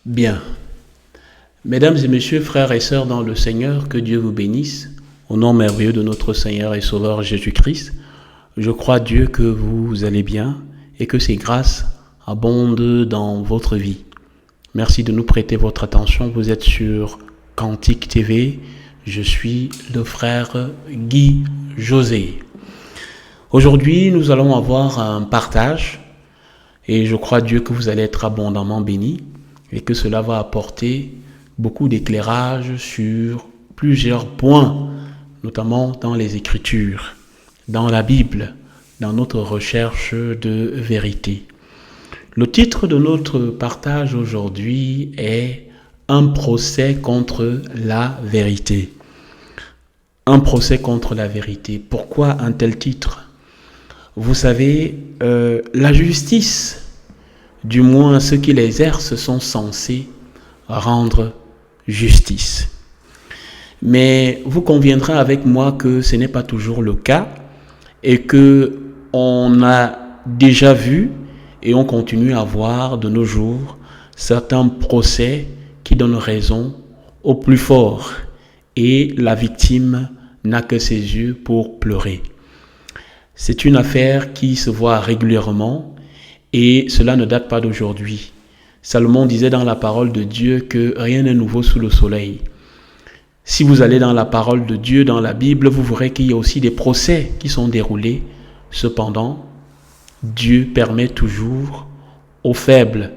Bien. Mesdames et messieurs, frères et sœurs dans le Seigneur, que Dieu vous bénisse. Au nom merveilleux de notre Seigneur et Sauveur Jésus-Christ, je crois Dieu que vous allez bien et que ses grâces abondent dans votre vie. Merci de nous prêter votre attention. Vous êtes sur Cantique TV. Je suis le frère Guy José. Aujourd'hui, nous allons avoir un partage et je crois Dieu que vous allez être abondamment bénis et que cela va apporter beaucoup d'éclairage sur plusieurs points, notamment dans les Écritures, dans la Bible, dans notre recherche de vérité. Le titre de notre partage aujourd'hui est « Un procès contre la vérité ». Un procès contre la vérité. Pourquoi un tel titre ? Vous savez, la justice, du moins ceux qui l'exercent, sont censés rendre justice. Mais vous conviendrez avec moi que ce n'est pas toujours le cas et que on a déjà vu et on continue à voir de nos jours certains procès qui donnent raison au plus fort et la victime n'a que ses yeux pour pleurer. C'est une affaire qui se voit régulièrement et cela ne date pas d'aujourd'hui. Salomon disait dans la parole de Dieu que rien n'est nouveau sous le soleil. Si vous allez dans la parole de Dieu, dans la Bible, vous verrez qu'il y a aussi des procès qui sont déroulés. Cependant, Dieu permet toujours aux faibles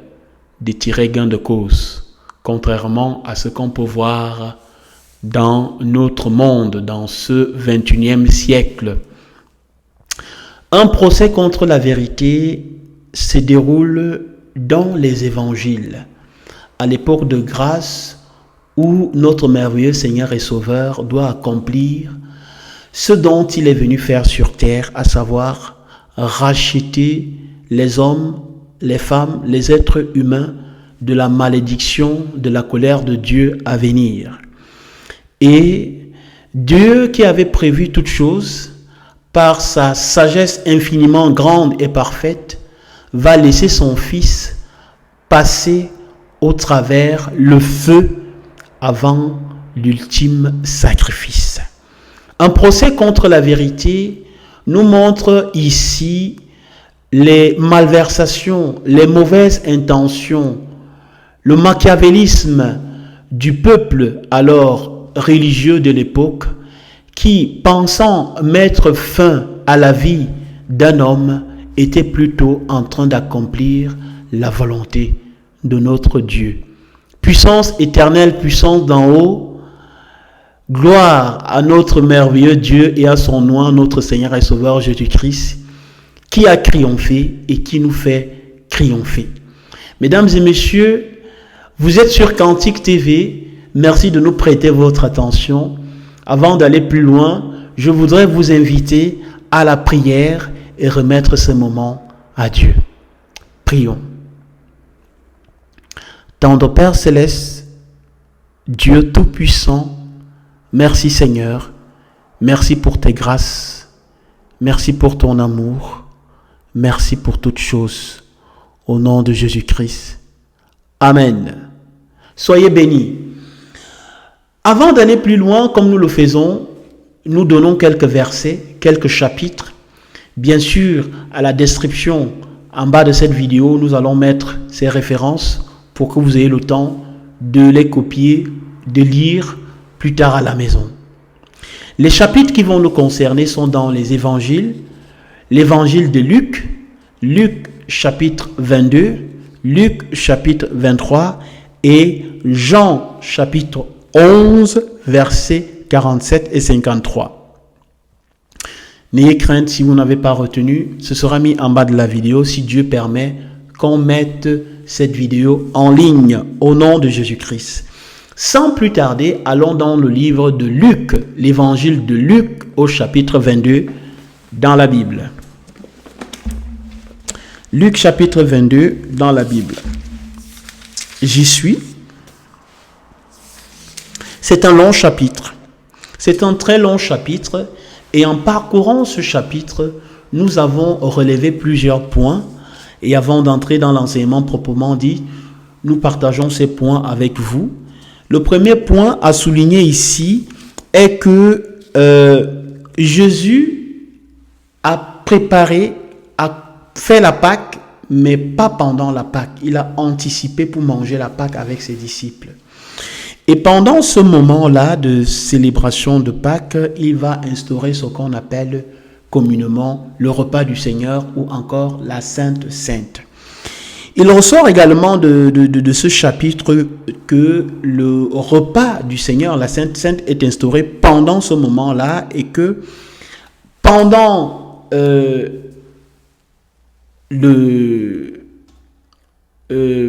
de tirer gain de cause, contrairement à ce qu'on peut voir dans notre monde, dans ce 21e siècle. Un procès contre la vérité se déroule dans les évangiles, à l'époque de grâce où notre merveilleux Seigneur et Sauveur doit accomplir ce dont il est venu faire sur terre, à savoir racheter les hommes, les femmes, les êtres humains de la malédiction, de la colère de Dieu à venir. Et Dieu qui avait prévu toutes choses, par sa sagesse infiniment grande et parfaite, va laisser son Fils passer au travers le feu avant l'ultime sacrifice. Un procès contre la vérité nous montre ici les malversations, les mauvaises intentions, le machiavélisme du peuple alors religieux de l'époque qui, pensant mettre fin à la vie d'un homme, était plutôt en train d'accomplir la volonté de notre Dieu. Puissance éternelle, puissance d'en haut, gloire à notre merveilleux Dieu et à son nom, notre Seigneur et Sauveur Jésus-Christ, qui a triomphé et qui nous fait triompher. Mesdames et messieurs, vous êtes sur Cantique TV, merci de nous prêter votre attention. Avant d'aller plus loin, je voudrais vous inviter à la prière et remettre ce moment à Dieu. Prions. Tendre Père Céleste, Dieu Tout-Puissant, merci Seigneur, merci pour tes grâces, merci pour ton amour, merci pour toutes choses. Au nom de Jésus-Christ. Amen. Soyez bénis. Avant d'aller plus loin, comme nous le faisons, nous donnons quelques versets, quelques chapitres. Bien sûr, à la description, en bas de cette vidéo, nous allons mettre ces références pour que vous ayez le temps de les copier, de lire plus tard à la maison. Les chapitres qui vont nous concerner sont dans les évangiles, l'évangile de Luc, Luc chapitre 22, Luc chapitre 23 et Jean chapitre 11, versets 47 et 53. N'ayez crainte si vous n'avez pas retenu, ce sera mis en bas de la vidéo si Dieu permet qu'on mette cette vidéo en ligne au nom de Jésus-Christ. Sans plus tarder, allons dans le livre de Luc, l'évangile de Luc au chapitre 22 dans la Bible. Luc chapitre 22 dans la Bible. J'y suis. C'est un long chapitre. C'est un très long chapitre et en parcourant ce chapitre, nous avons relevé plusieurs points et avant d'entrer dans l'enseignement proprement dit, nous partageons ces points avec vous. Le premier point à souligner ici est que Jésus a préparé, a fait la Pâque, mais pas pendant la Pâque. Il a anticipé pour manger la Pâque avec ses disciples. Et pendant ce moment-là de célébration de Pâques, il va instaurer ce qu'on appelle communément le repas du Seigneur ou encore la Sainte Sainte. Il ressort également de ce chapitre que le repas du Seigneur, la Sainte Sainte, est instauré pendant ce moment-là et que pendant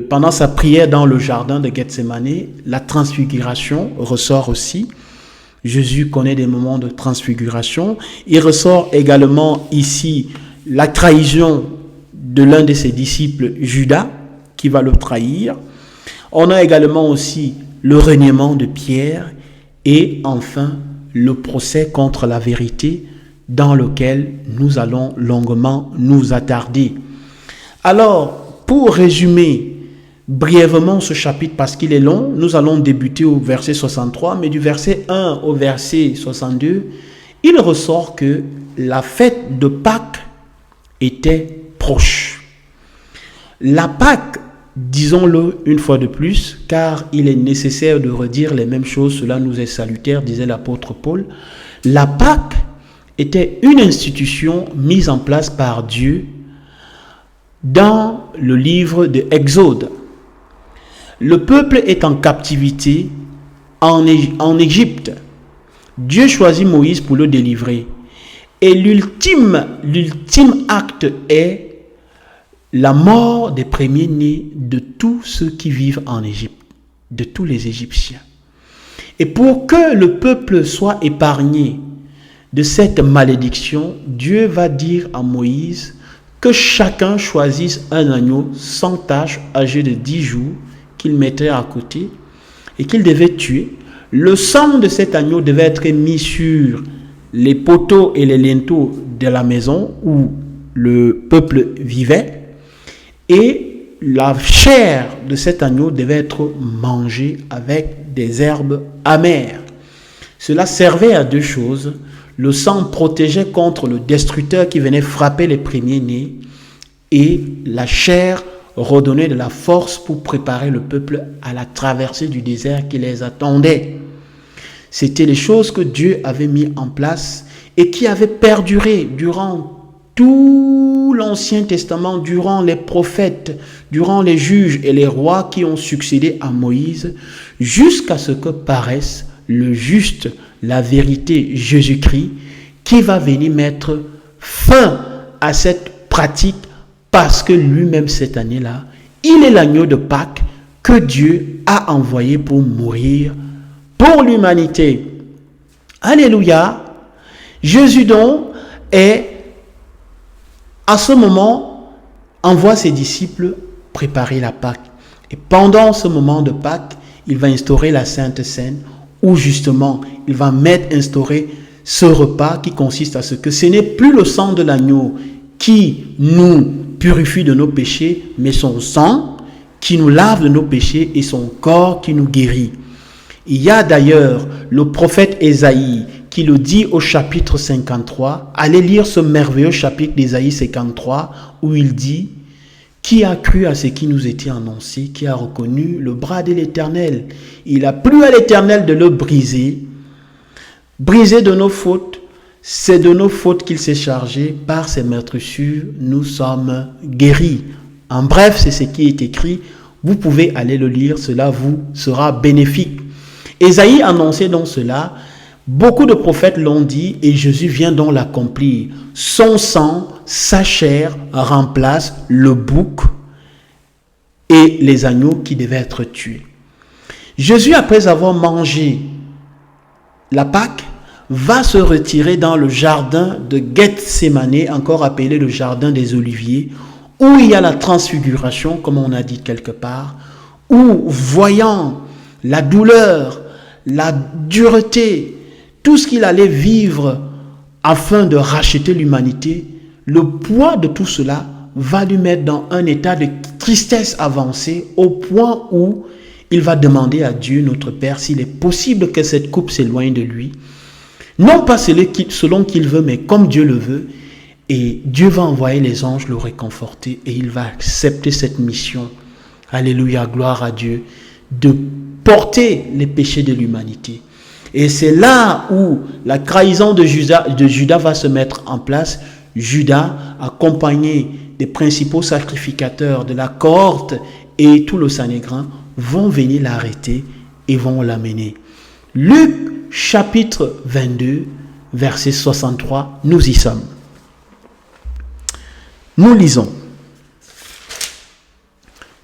pendant sa prière dans le jardin de Gethsémani, la transfiguration ressort aussi. Jésus connaît des moments de transfiguration. Il ressort également ici la trahison de l'un de ses disciples, Judas, qui va le trahir. On a également aussi le reniement de Pierre et enfin le procès contre la vérité dans lequel nous allons longuement nous attarder. Alors, pour résumer brièvement ce chapitre parce qu'il est long, nous allons débuter au verset 63, mais du verset 1 au verset 62, il ressort que la fête de Pâques était proche. La Pâque, disons-le une fois de plus, car il est nécessaire de redire les mêmes choses, cela nous est salutaire, disait l'apôtre Paul. La Pâque était une institution mise en place par Dieu dans le livre de Exode. Le peuple est en captivité en Égypte. Dieu choisit Moïse pour le délivrer. Et l'ultime acte est la mort des premiers-nés de tous ceux qui vivent en Égypte, de tous les Égyptiens. Et pour que le peuple soit épargné de cette malédiction, Dieu va dire à Moïse que chacun choisisse un agneau sans tache, âgé de 10 jours, qu'il mettrait à côté et qu'il devait tuer. Le sang de cet agneau devait être mis sur les poteaux et les linteaux de la maison où le peuple vivait et la chair de cet agneau devait être mangée avec des herbes amères. Cela servait à deux choses. Le sang protégeait contre le destructeur qui venait frapper les premiers-nés et la chair redonnait de la force pour préparer le peuple à la traversée du désert qui les attendait. C'était les choses que Dieu avait mis en place et qui avaient perduré durant tout l'Ancien Testament, durant les prophètes, durant les juges et les rois qui ont succédé à Moïse, jusqu'à ce que paraisse le juste, la vérité, Jésus-Christ, qui va venir mettre fin à cette pratique parce que lui-même cette année-là, il est l'agneau de Pâques que Dieu a envoyé pour mourir pour l'humanité. Alléluia. Jésus donc est à ce moment envoie ses disciples préparer la Pâque. Et pendant ce moment de Pâques, il va instaurer la Sainte Seine où justement il va instaurer ce repas qui consiste à ce que ce n'est plus le sang de l'agneau qui nous purifie de nos péchés, mais son sang qui nous lave de nos péchés et son corps qui nous guérit. Il y a d'ailleurs le prophète Ésaïe qui le dit au chapitre 53. Allez lire ce merveilleux chapitre d'Ésaïe 53 où il dit « Qui a cru à ce qui nous était annoncé, qui a reconnu le bras de l'Éternel. Il a plu à l'Éternel de le briser de nos fautes. C'est de nos fautes qu'il s'est chargé, par ses meurtrissures, nous sommes guéris. » En bref, c'est ce qui est écrit. Vous pouvez aller le lire, cela vous sera bénéfique. Ésaïe annonçait donc cela. Beaucoup de prophètes l'ont dit et Jésus vient donc l'accomplir. Son sang, sa chair remplace le bouc et les agneaux qui devaient être tués. Jésus, après avoir mangé la Pâque, va se retirer dans le jardin de Gethsémani, encore appelé le jardin des Oliviers, où il y a la transfiguration, comme on a dit quelque part, où voyant la douleur, la dureté, tout ce qu'il allait vivre afin de racheter l'humanité, le poids de tout cela va lui mettre dans un état de tristesse avancée au point où il va demander à Dieu, notre Père, s'il est possible que cette coupe s'éloigne de lui. Non pas selon qu'il veut, mais comme Dieu le veut. Et Dieu va envoyer les anges le réconforter et il va accepter cette mission. Alléluia, gloire à Dieu, de porter les péchés de l'humanité. Et c'est là où la trahison de Judas va se mettre en place. Judas, accompagné des principaux sacrificateurs de la cohorte et tout le Sanhédrin, vont venir l'arrêter et vont l'amener. Luc chapitre 22, verset 63, nous y sommes. Nous lisons.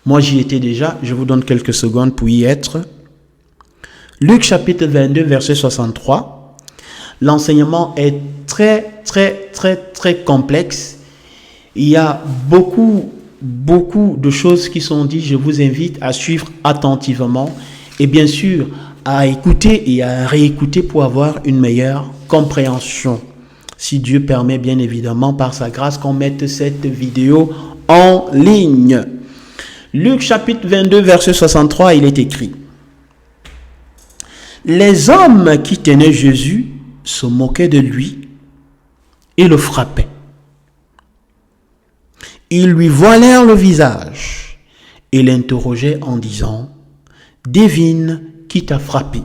Moi j'y étais déjà, je vous donne quelques secondes pour y être. Luc chapitre 22, verset 63. L'enseignement est très complexe. Il y a beaucoup de choses qui sont dites. Je vous invite à suivre attentivement et bien sûr à écouter et à réécouter pour avoir une meilleure compréhension. Si Dieu permet bien évidemment par sa grâce qu'on mette cette vidéo en ligne. Luc chapitre 22 verset 63, il est écrit: les hommes qui tenaient Jésus se moquaient de lui et le frappaient. Ils lui voilèrent le visage et l'interrogeaient en disant: devine qui t'a frappé.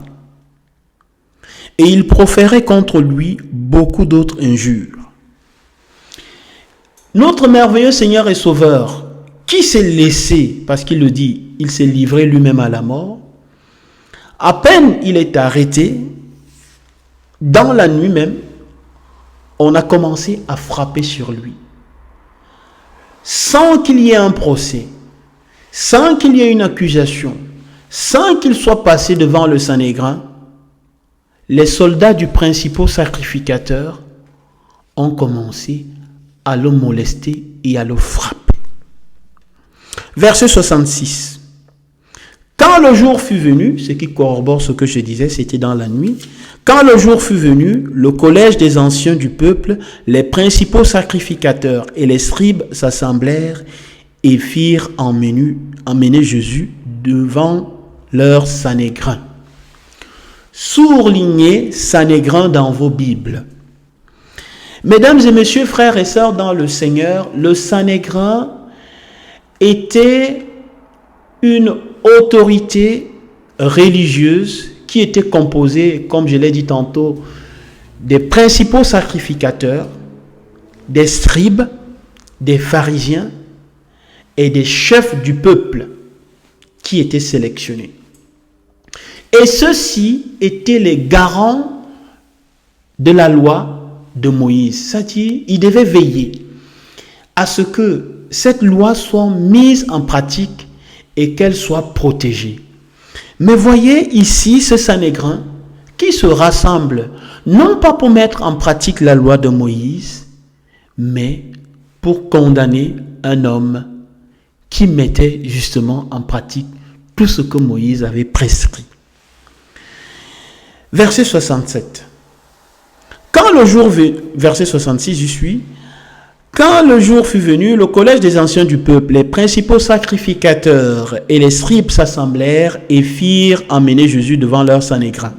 Et ils proféraient contre lui beaucoup d'autres injures. Notre merveilleux Seigneur et Sauveur, qui s'est laissé, parce qu'il le dit, il s'est livré lui-même à la mort, à peine il est arrêté, dans la nuit même, on a commencé à frapper sur lui. Sans qu'il y ait un procès, sans qu'il y ait une accusation, sans qu'il soit passé devant le Sanhédrin, les soldats du principal sacrificateur ont commencé à le molester et à le frapper. Verset 66. Quand le jour fut venu, ce qui corrobore ce que je disais, c'était dans la nuit. Quand le jour fut venu, le collège des anciens du peuple, les principaux sacrificateurs et les scribes s'assemblèrent et firent emmener Jésus devant leur Sanhédrin. Soulignez Sanhédrin dans vos Bibles. Mesdames et messieurs, frères et sœurs dans le Seigneur, le Sanhédrin était une autorité religieuse qui était composée, comme je l'ai dit tantôt, des principaux sacrificateurs, des scribes, des pharisiens et des chefs du peuple qui étaient sélectionnés. Et ceux-ci étaient les garants de la loi de Moïse. C'est-à-dire, ils devaient veiller à ce que cette loi soit mise en pratique et qu'elle soit protégée. Mais voyez ici ce Sanhédrin qui se rassemble, non pas pour mettre en pratique la loi de Moïse, mais pour condamner un homme qui mettait justement en pratique tout ce que Moïse avait prescrit. Verset 67. Verset 66, j'y suis. Quand le jour fut venu, le collège des anciens du peuple, les principaux sacrificateurs et les scribes s'assemblèrent et firent emmener Jésus devant leur Sanhédrin.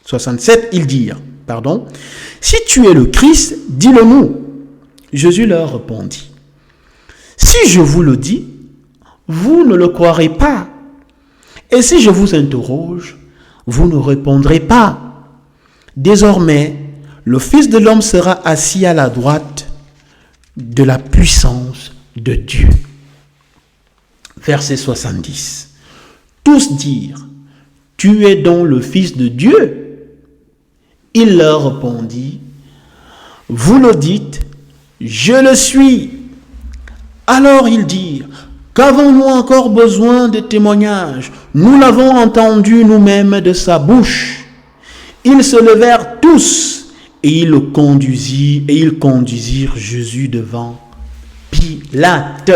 67, ils dirent, si tu es le Christ, dis-le-nous. Jésus leur répondit: si je vous le dis, vous ne le croirez pas. Et si je vous interroge, vous ne répondrez pas. Désormais, le Fils de l'homme sera assis à la droite de la puissance de Dieu. Verset 70. Tous dirent: tu es donc le Fils de Dieu. Il leur répondit: vous le dites, je le suis. Alors ils dirent: qu'avons-nous encore besoin de témoignages? Nous l'avons entendu nous-mêmes de sa bouche. Ils se levèrent tous et ils conduisirent Jésus devant Pilate.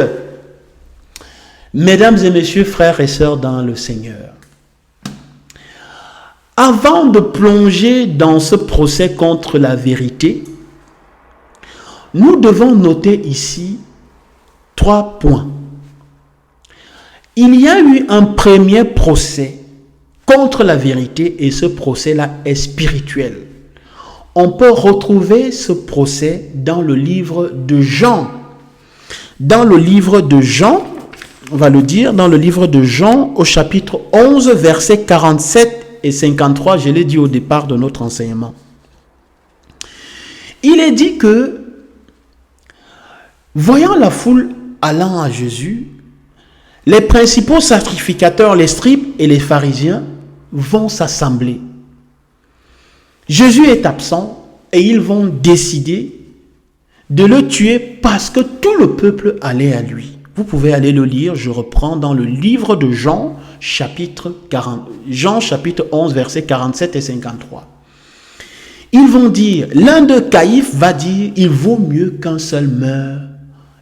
Mesdames et messieurs, frères et sœurs dans le Seigneur, avant de plonger dans ce procès contre la vérité, nous devons noter ici 3 points. Il y a eu un premier procès contre la vérité et ce procès-là est spirituel. On peut retrouver ce procès dans le livre de Jean. Dans le livre de Jean, on va le dire, dans le livre de Jean au chapitre 11, versets 47 et 53, je l'ai dit au départ de notre enseignement. Il est dit que, voyant la foule allant à Jésus, les principaux sacrificateurs, les scribes et les pharisiens vont s'assembler. Jésus est absent et ils vont décider de le tuer parce que tout le peuple allait à lui. Vous pouvez aller le lire, je reprends dans le livre de Jean, chapitre 11, versets 47 et 53. Ils vont dire, l'un de Caïphe va dire, il vaut mieux qu'un seul meure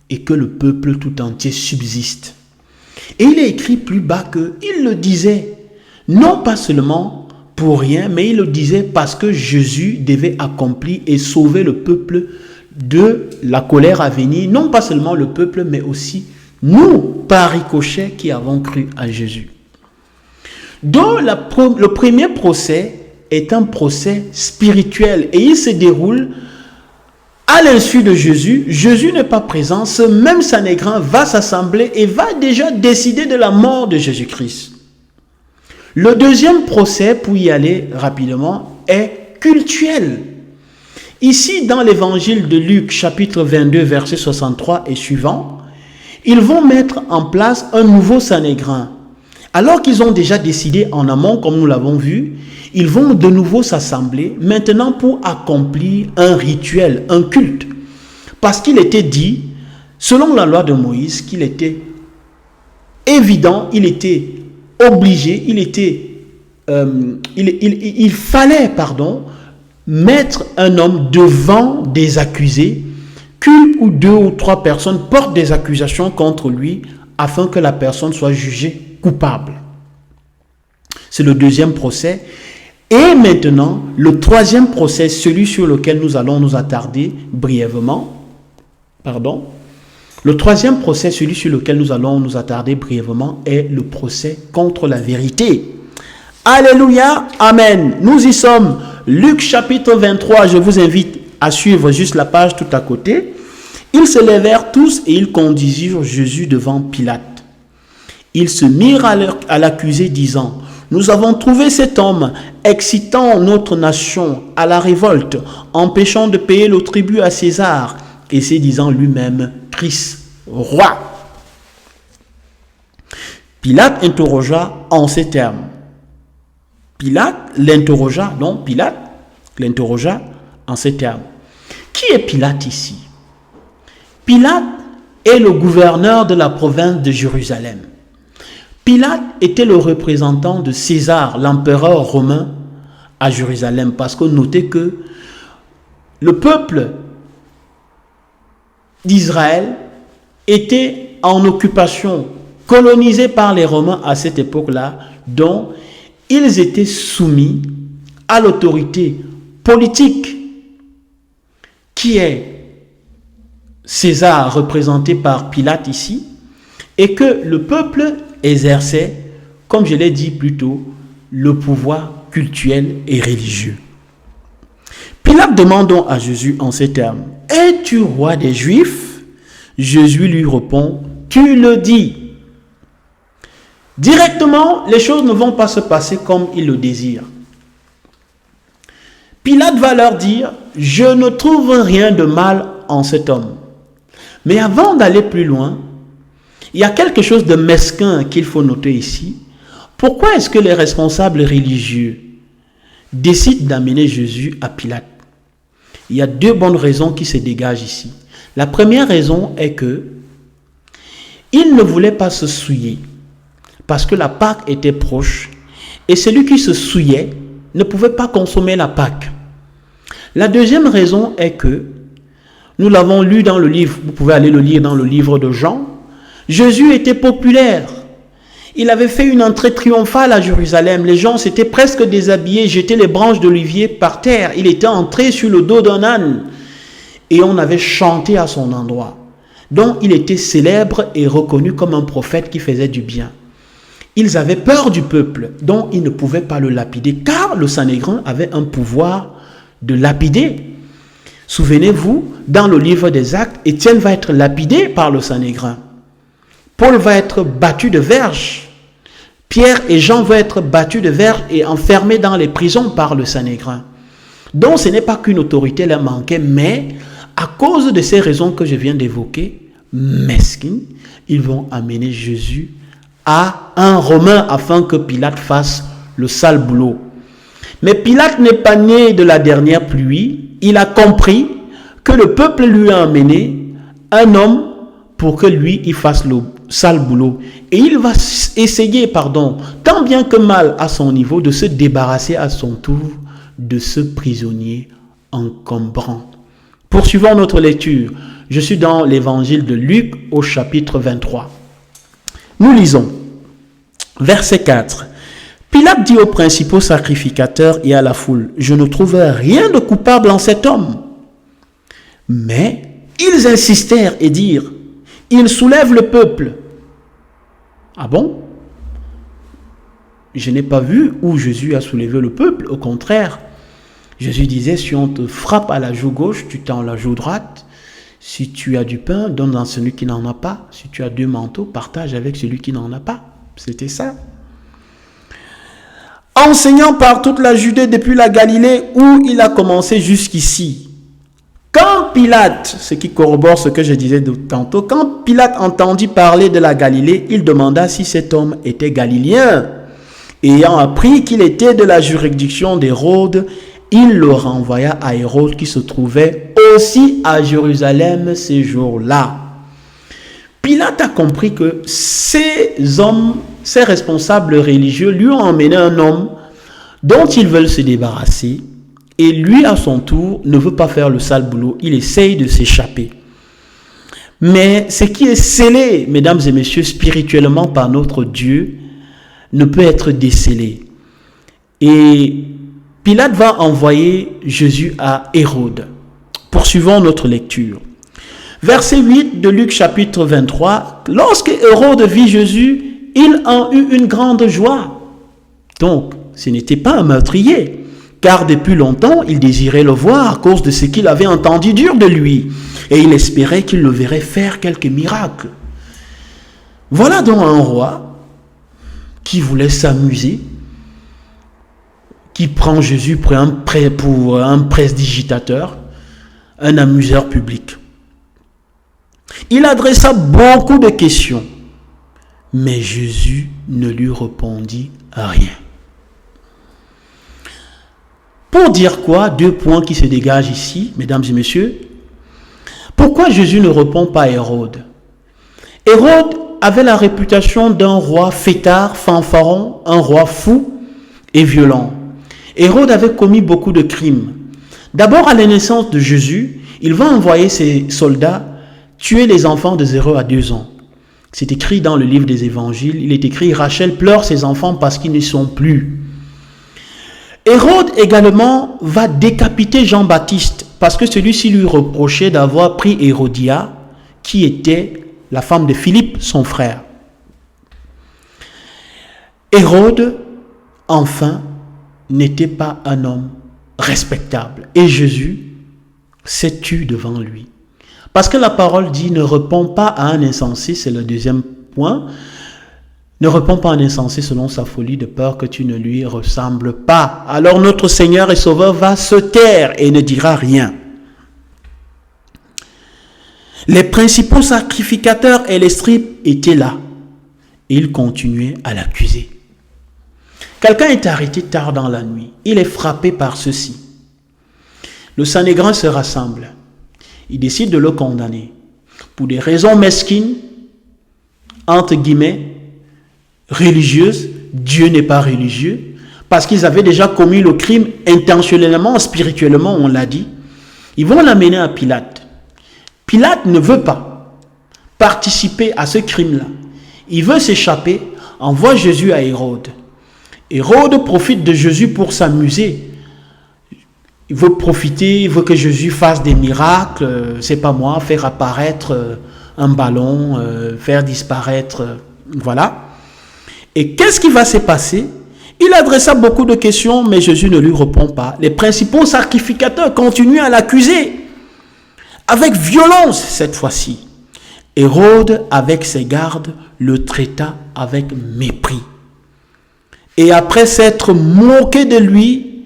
et que le peuple tout entier subsiste. Et il est écrit plus bas qu'il le disait, non pas seulement pour rien, mais il le disait parce que Jésus devait accomplir et sauver le peuple de la colère à venir, non pas seulement le peuple, mais aussi nous, par ricochet, qui avons cru à Jésus. Donc, le premier procès est un procès spirituel et il se déroule à l'insu de Jésus. Jésus n'est pas présent, ce même Sanhédrin va s'assembler et va déjà décider de la mort de Jésus-Christ. Le deuxième procès, pour y aller rapidement, est cultuel. Ici, dans l'évangile de Luc, chapitre 22, verset 63 et suivant, ils vont mettre en place un nouveau Sanhédrin. Alors qu'ils ont déjà décidé en amont, comme nous l'avons vu, ils vont de nouveau s'assembler, maintenant pour accomplir un rituel, un culte. Parce qu'il était dit, selon la loi de Moïse, qu'il était évident, il était obligé, il fallait mettre un homme devant des accusés, qu'une ou deux ou trois personnes portent des accusations contre lui afin que la personne soit jugée coupable. C'est le deuxième procès. Et maintenant, le troisième procès, celui sur lequel nous allons nous attarder brièvement, le troisième procès, celui sur lequel nous allons nous attarder brièvement, est le procès contre la vérité. Alléluia, amen. Nous y sommes. Luc chapitre 23, je vous invite à suivre juste la page tout à côté. Ils se levèrent tous et ils conduisirent Jésus devant Pilate. Ils se mirent à l'accuser, disant, « Nous avons trouvé cet homme excitant notre nation à la révolte, empêchant de payer le tribut à César, et se disant lui-même Christ, roi. » Pilate interrogea en ces termes. Pilate l'interrogea en ces termes. Qui est Pilate ici? Pilate est le gouverneur de la province de Jérusalem. Pilate était le représentant de César, l'empereur romain, à Jérusalem. Parce que notez que le peuple d'Israël était en occupation, colonisé par les Romains à cette époque-là, dont ils étaient soumis à l'autorité politique qui est César, représenté par Pilate ici, et que le peuple exerçait, comme je l'ai dit plus tôt, le pouvoir cultuel et religieux. Pilate demande donc à Jésus en ces termes, « Es-tu roi des Juifs ?» Jésus lui répond, « Tu le dis. » Directement, les choses ne vont pas se passer comme il le désire. Pilate va leur dire, « Je ne trouve rien de mal en cet homme. » Mais avant d'aller plus loin, il y a quelque chose de mesquin qu'il faut noter ici. Pourquoi est-ce que les responsables religieux décident d'amener Jésus à Pilate? Il y a deux bonnes raisons qui se dégagent ici. La première raison est que ils ne voulaient pas se souiller parce que la Pâque était proche et celui qui se souillait ne pouvait pas consommer la Pâque. La deuxième raison est que, nous l'avons lu dans le livre, vous pouvez aller le lire dans le livre de Jean, Jésus était populaire. Il avait fait une entrée triomphale à Jérusalem. Les gens s'étaient presque déshabillés, jetaient les branches d'olivier par terre. Il était entré sur le dos d'un âne et on avait chanté à son endroit. Donc il était célèbre et reconnu comme un prophète qui faisait du bien. Ils avaient peur du peuple, donc ils ne pouvaient pas le lapider, car le Sanhédrin avait un pouvoir de lapider. Souvenez-vous, dans le livre des Actes, Étienne va être lapidé par le Sanhédrin. Paul va être battu de verge. Pierre et Jean vont être battus de verge et enfermés dans les prisons par le Sanhédrin. Donc ce n'est pas qu'une autorité leur manquait, mais à cause de ces raisons que je viens d'évoquer, mesquines, ils vont amener Jésus à un Romain afin que Pilate fasse le sale boulot. Mais Pilate n'est pas né de la dernière pluie. Il a compris que le peuple lui a amené un homme pour que lui, il fasse le sale boulot. Et il va essayer, tant bien que mal à son niveau, de se débarrasser à son tour de ce prisonnier encombrant. Poursuivons notre lecture. Je suis dans l'évangile de Luc au chapitre 23. Nous lisons, verset 4. Pilate dit aux principaux sacrificateurs et à la foule, « Je ne trouve rien de coupable en cet homme. » Mais ils insistèrent et dirent, « Il soulève le peuple. » Ah bon? Je n'ai pas vu où Jésus a soulevé le peuple. Au contraire, Jésus disait, si on te frappe à la joue gauche, tu tends la joue droite. Si tu as du pain, donne à celui qui n'en a pas. Si tu as 2 manteaux, partage avec celui qui n'en a pas. C'était ça. Enseignant par toute la Judée depuis la Galilée où il a commencé jusqu'ici. Quand Pilate, ce qui corrobore ce que je disais tantôt, quand Pilate entendit parler de la Galilée, il demanda si cet homme était galiléen. Ayant appris qu'il était de la juridiction d'Hérode, il le renvoya à Hérode qui se trouvait aussi à Jérusalem ces jours-là. Pilate a compris que ces hommes, ces responsables religieux lui ont emmené un homme dont ils veulent se débarrasser et lui à son tour ne veut pas faire le sale boulot, il essaye de s'échapper. Mais ce qui est scellé, mesdames et messieurs, spirituellement par notre Dieu, ne peut être décelé. Et Pilate va envoyer Jésus à Hérode. Poursuivons notre lecture. Verset 8 de Luc chapitre 23. Lorsque Hérode vit Jésus, il en eut une grande joie. Donc, ce n'était pas un meurtrier, car depuis longtemps, il désirait le voir à cause de ce qu'il avait entendu dire de lui. Et il espérait qu'il le verrait faire quelques miracles. Voilà donc un roi qui voulait s'amuser, qui prend Jésus pour un prestidigitateur, un amuseur public. Il adressa beaucoup de questions, mais Jésus ne lui répondit rien. Pour dire quoi? 2 points qui se dégagent ici, mesdames et messieurs. Pourquoi Jésus ne répond pas à Hérode? Hérode avait la réputation d'un roi fêtard, fanfaron, un roi fou et violent. Hérode avait commis beaucoup de crimes. D'abord, à la naissance de Jésus, il va envoyer ses soldats tuer les enfants de 0 à 2 ans. C'est écrit dans le livre des évangiles. Il est écrit, Rachel pleure ses enfants parce qu'ils ne sont plus. Hérode également va décapiter Jean-Baptiste parce que celui-ci lui reprochait d'avoir pris Hérodia, qui était la femme de Philippe, son frère. Hérode, enfin, n'était pas un homme respectable. Et Jésus s'est tué devant lui. Parce que la parole dit, ne réponds pas à un insensé, c'est le 2e point. Ne réponds pas à un insensé selon sa folie, de peur que tu ne lui ressembles pas. Alors notre Seigneur et Sauveur va se taire et ne dira rien. Les principaux sacrificateurs et les scribes étaient là. Et ils continuaient à l'accuser. Quelqu'un est arrêté tard dans la nuit. Il est frappé par ceci. Le Sanhédrin se rassemble. Il décide de le condamner. Pour des raisons mesquines, entre guillemets, religieuses, Dieu n'est pas religieux, parce qu'ils avaient déjà commis le crime intentionnellement, spirituellement, on l'a dit. Ils vont l'amener à Pilate. Pilate ne veut pas participer à ce crime-là. Il veut s'échapper, envoie Jésus à Hérode. Hérode profite de Jésus pour s'amuser. Il veut profiter, il veut que Jésus fasse des miracles, c'est pas moi, faire apparaître un ballon, faire disparaître, voilà. Et qu'est-ce qui va se passer? Il adressa beaucoup de questions, mais Jésus ne lui répond pas. Les principaux sacrificateurs continuent à l'accuser, avec violence cette fois-ci. Hérode, avec ses gardes, le traita avec mépris. Et après s'être moqué de lui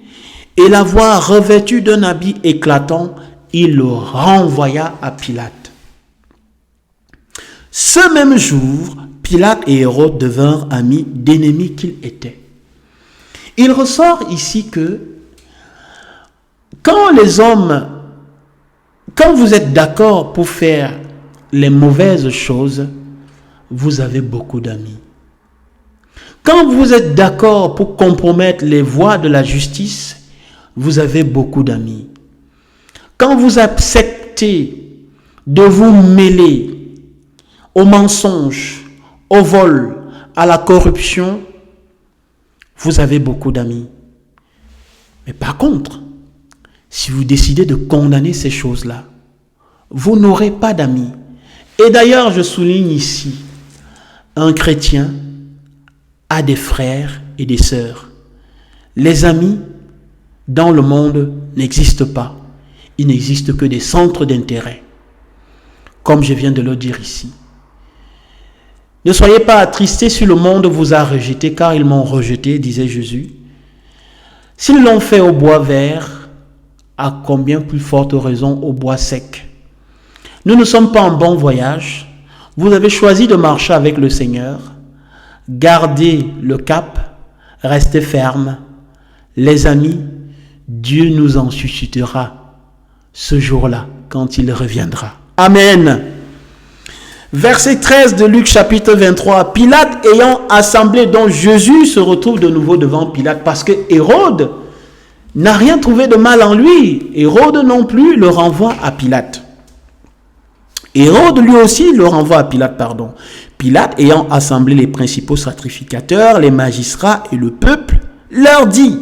et l'avoir revêtu d'un habit éclatant, il le renvoya à Pilate. Ce même jour, Pilate et Hérode devinrent amis d'ennemis qu'ils étaient. Il ressort ici que quand vous êtes d'accord pour faire les mauvaises choses, vous avez beaucoup d'amis. Quand vous êtes d'accord pour compromettre les voies de la justice, vous avez beaucoup d'amis. Quand vous acceptez de vous mêler au mensonge, au vol, à la corruption, vous avez beaucoup d'amis. Mais par contre, si vous décidez de condamner ces choses-là, vous n'aurez pas d'amis. Et d'ailleurs, je souligne ici, un chrétien a des frères et des sœurs. Les amis dans le monde n'existent pas. Il n'existe que des centres d'intérêt, comme je viens de le dire ici. Ne soyez pas attristés si le monde vous a rejeté, car ils m'ont rejeté, disait Jésus. S'ils l'ont fait au bois vert, à combien plus forte raison au bois sec? Nous ne sommes pas en bon voyage. Vous avez choisi de marcher avec le Seigneur. Gardez le cap, restez ferme. Les amis, Dieu nous en suscitera ce jour-là, quand il reviendra. Amen. Verset 13 de Luc chapitre 23. Pilate ayant assemblé, donc Jésus se retrouve de nouveau devant Pilate parce que Hérode n'a rien trouvé de mal en lui. Hérode non plus le renvoie à Pilate. Hérode lui aussi le renvoie à Pilate, pardon. Pilate ayant assemblé les principaux sacrificateurs, les magistrats et le peuple, leur dit: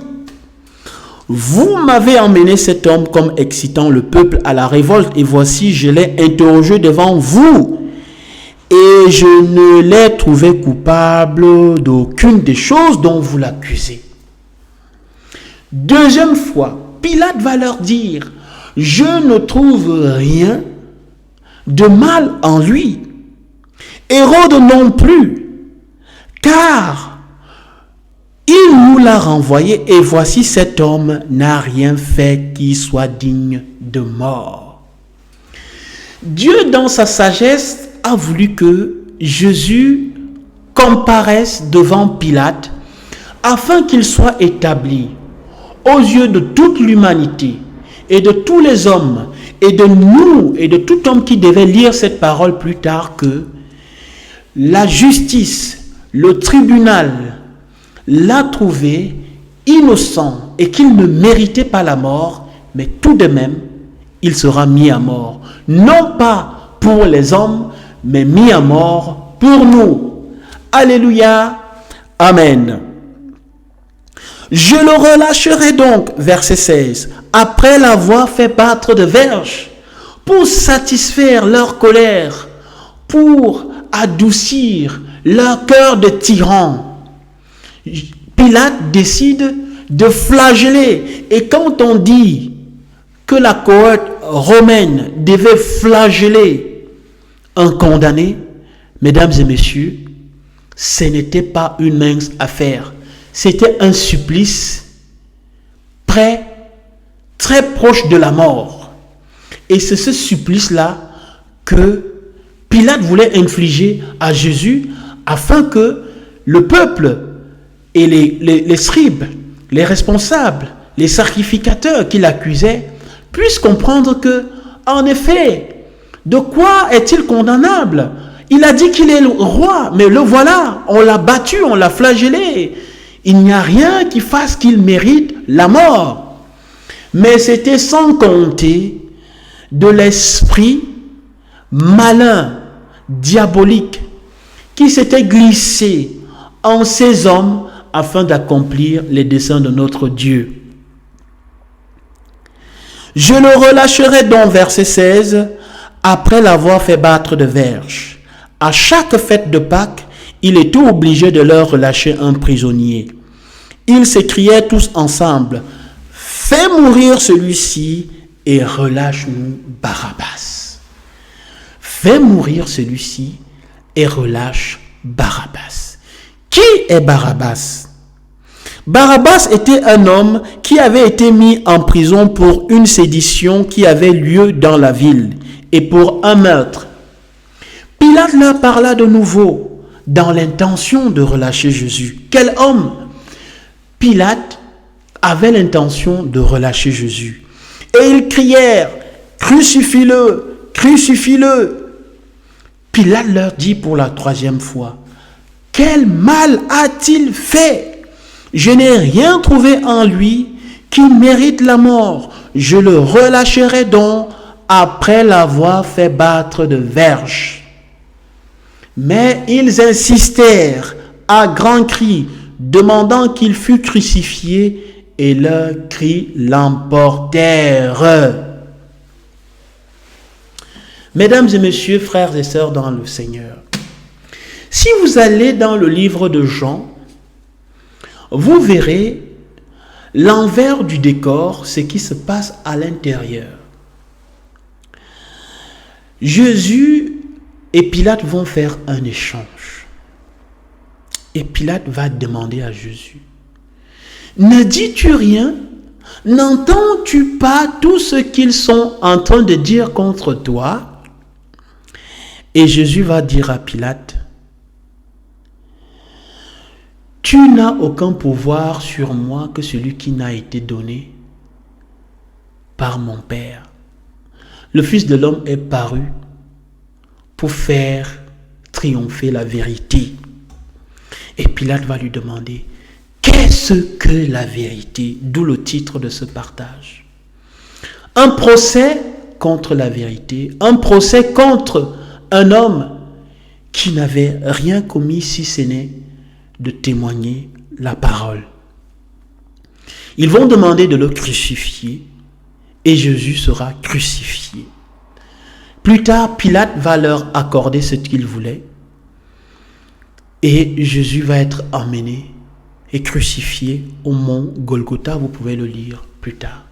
vous m'avez emmené cet homme comme excitant le peuple à la révolte, et voici, je l'ai interrogé devant vous, et je ne l'ai trouvé coupable d'aucune des choses dont vous l'accusez. Deuxième fois, Pilate va leur dire: je ne trouve rien de mal en lui. Hérode non plus, car il nous l'a renvoyé, et voici, cet homme n'a rien fait qui soit digne de mort. Dieu, dans sa sagesse, a voulu que Jésus comparaisse devant Pilate afin qu'il soit établi aux yeux de toute l'humanité et de tous les hommes et de nous et de tout homme qui devait lire cette parole plus tard, que la justice, le tribunal, l'a trouvé innocent et qu'il ne méritait pas la mort, mais tout de même, il sera mis à mort. Non pas pour les hommes, mais mis à mort pour nous. Alléluia. Amen. Je le relâcherai donc, verset 16, après l'avoir fait battre de verges, pour satisfaire leur colère, pour adoucir leur cœur de tyran. Pilate décide de flageller. Et quand on dit que la cohorte romaine devait flageller un condamné, mesdames et messieurs, ce n'était pas une mince affaire. C'était un supplice très proche de la mort. Et c'est ce supplice-là que Pilate voulait infliger à Jésus afin que le peuple et les scribes, les responsables, les sacrificateurs qui l'accusaient puissent comprendre que, en effet, de quoi est-il condamnable? Il a dit qu'il est le roi, mais le voilà, on l'a battu, on l'a flagellé. Il n'y a rien qui fasse qu'il mérite la mort. Mais c'était sans compter de l'esprit malin, diabolique, qui s'était glissé en ces hommes afin d'accomplir les desseins de notre Dieu. Je le relâcherai donc, verset 16, après l'avoir fait battre de verges. À chaque fête de Pâques, il était obligé de leur relâcher un prisonnier. Ils s'écriaient tous ensemble, « Fais mourir celui-ci et relâche-nous Barabbas. » Fais mourir celui-ci et relâche Barabbas. Qui est Barabbas? Barabbas était un homme qui avait été mis en prison pour une sédition qui avait lieu dans la ville et pour un meurtre. Pilate leur parla de nouveau dans l'intention de relâcher Jésus. Quel homme? Pilate avait l'intention de relâcher Jésus. Et ils crièrent, « Crucifie-le, crucifie-le » Pilate leur dit pour la troisième fois, « Quel mal a-t-il fait? Je n'ai rien trouvé en lui qui mérite la mort. Je le relâcherai donc après l'avoir fait battre de verges. » Mais ils insistèrent à grands cris, demandant qu'il fût crucifié, et leurs cris l'emportèrent. Mesdames et messieurs, frères et sœurs dans le Seigneur, si vous allez dans le livre de Jean, vous verrez l'envers du décor, ce qui se passe à l'intérieur. Jésus et Pilate vont faire un échange. Et Pilate va demander à Jésus, « Ne dis-tu rien? N'entends-tu pas tout ce qu'ils sont en train de dire contre toi? » Et Jésus va dire à Pilate, « Tu n'as aucun pouvoir sur moi que celui qui n'a été donné par mon Père. Le Fils de l'homme est paru pour faire triompher la vérité. » Et Pilate va lui demander, qu'est-ce que la vérité? D'où le titre de ce partage. Un procès contre la vérité, un procès contre un homme qui n'avait rien commis si ce n'est de témoigner la parole. Ils vont demander de le crucifier et Jésus sera crucifié. Plus tard, Pilate va leur accorder ce qu'ils voulaient et Jésus va être emmené et crucifié au mont Golgotha. Vous pouvez le lire plus tard.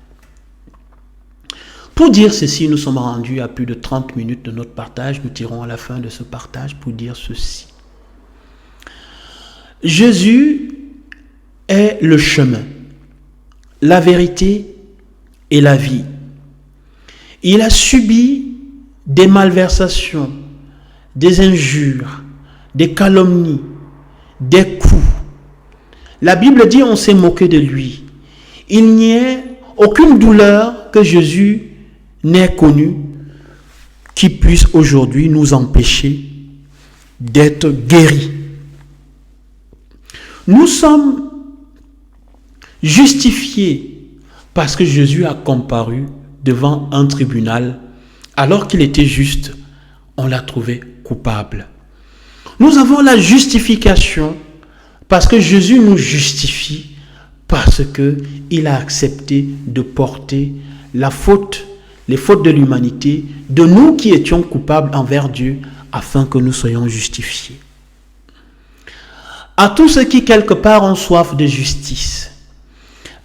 Pour dire ceci, nous sommes rendus à plus de 30 minutes de notre partage. Nous tirons à la fin de ce partage pour dire ceci. Jésus est le chemin, la vérité et la vie. Il a subi des malversations, des injures, des calomnies, des coups. La Bible dit on s'est moqué de lui. Il n'y a aucune douleur que Jésus n'ait connue qui puisse aujourd'hui nous empêcher d'être guéris. Nous sommes justifiés parce que Jésus a comparu devant un tribunal alors qu'il était juste, on l'a trouvé coupable. Nous avons la justification parce que Jésus nous justifie, parce qu'il a accepté de porter les fautes de l'humanité, de nous qui étions coupables envers Dieu, afin que nous soyons justifiés. À tous ceux qui quelque part ont soif de justice,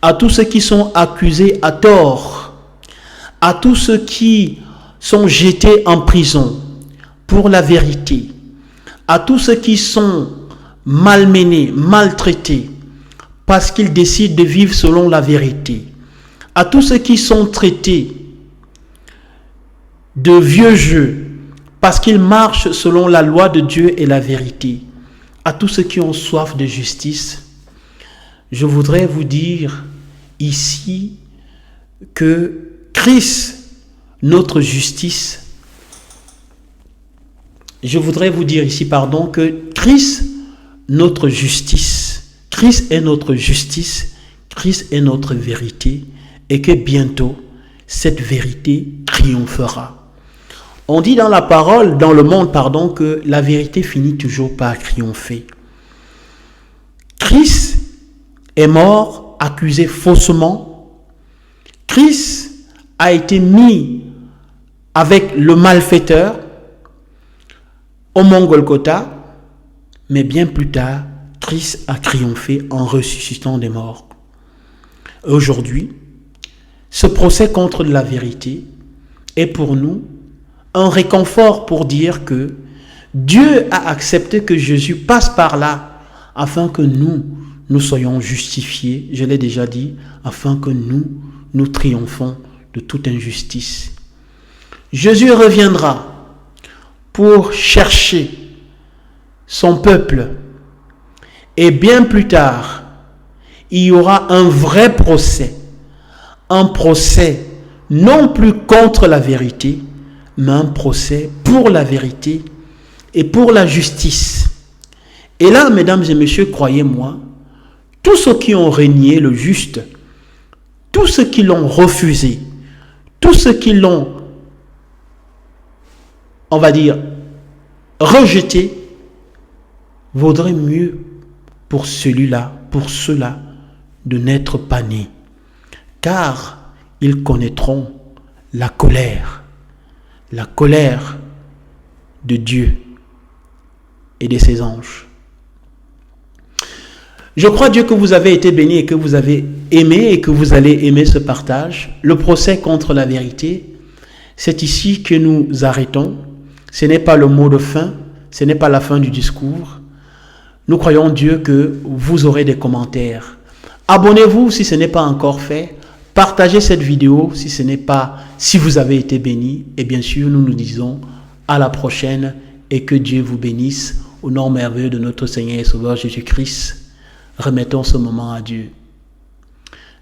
à tous ceux qui sont accusés à tort, à tous ceux qui sont jetés en prison pour la vérité, à tous ceux qui sont malmenés, maltraités, parce qu'ils décident de vivre selon la vérité, à tous ceux qui sont traités de vieux jeux, parce qu'ils marchent selon la loi de Dieu et la vérité, à tous ceux qui ont soif de justice, je voudrais vous dire ici que Christ, notre justice, que Christ, notre justice, Christ est notre justice, Christ est notre vérité, et que bientôt, cette vérité triomphera. On dit dans le monde, que la vérité finit toujours par triompher. Christ est mort, accusé faussement. Christ a été mis avec le malfaiteur au mont Golgotha, Mais bien plus tard, Christ a triomphé en ressuscitant des morts. Aujourd'hui, ce procès contre la vérité est pour nous un réconfort pour dire que Dieu a accepté que Jésus passe par là afin que nous soyons justifiés, je l'ai déjà dit, afin que nous triomphons de toute injustice. Jésus reviendra pour chercher son peuple et bien plus tard, il y aura un vrai procès, un procès non plus contre la vérité, mais un procès pour la vérité et pour la justice. Et là, mesdames et messieurs, croyez-moi, tous ceux qui ont régné le juste, tous ceux qui l'ont refusé, tous ceux qui l'ont, on va dire, rejeté, vaudrait mieux pour celui-là, pour ceux-là, de n'être pas nés. Car ils connaîtront la colère de Dieu et de ses anges. Je crois, Dieu, que vous avez été bénis et que vous avez aimé et que vous allez aimer ce partage. Le procès contre la vérité, c'est ici que nous arrêtons. Ce n'est pas le mot de fin, ce n'est pas la fin du discours. Nous croyons, Dieu, que vous aurez des commentaires. Abonnez-vous si ce n'est pas encore fait. Partagez cette vidéo si vous avez été béni. Et bien sûr, nous nous disons à la prochaine et que Dieu vous bénisse. Au nom merveilleux de notre Seigneur et Sauveur Jésus-Christ, remettons ce moment à Dieu.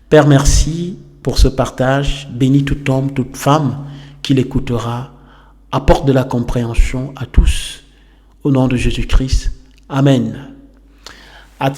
Père, merci pour ce partage. Bénis tout homme, toute femme qui l'écoutera. Apporte de la compréhension à tous. Au nom de Jésus-Christ. Amen.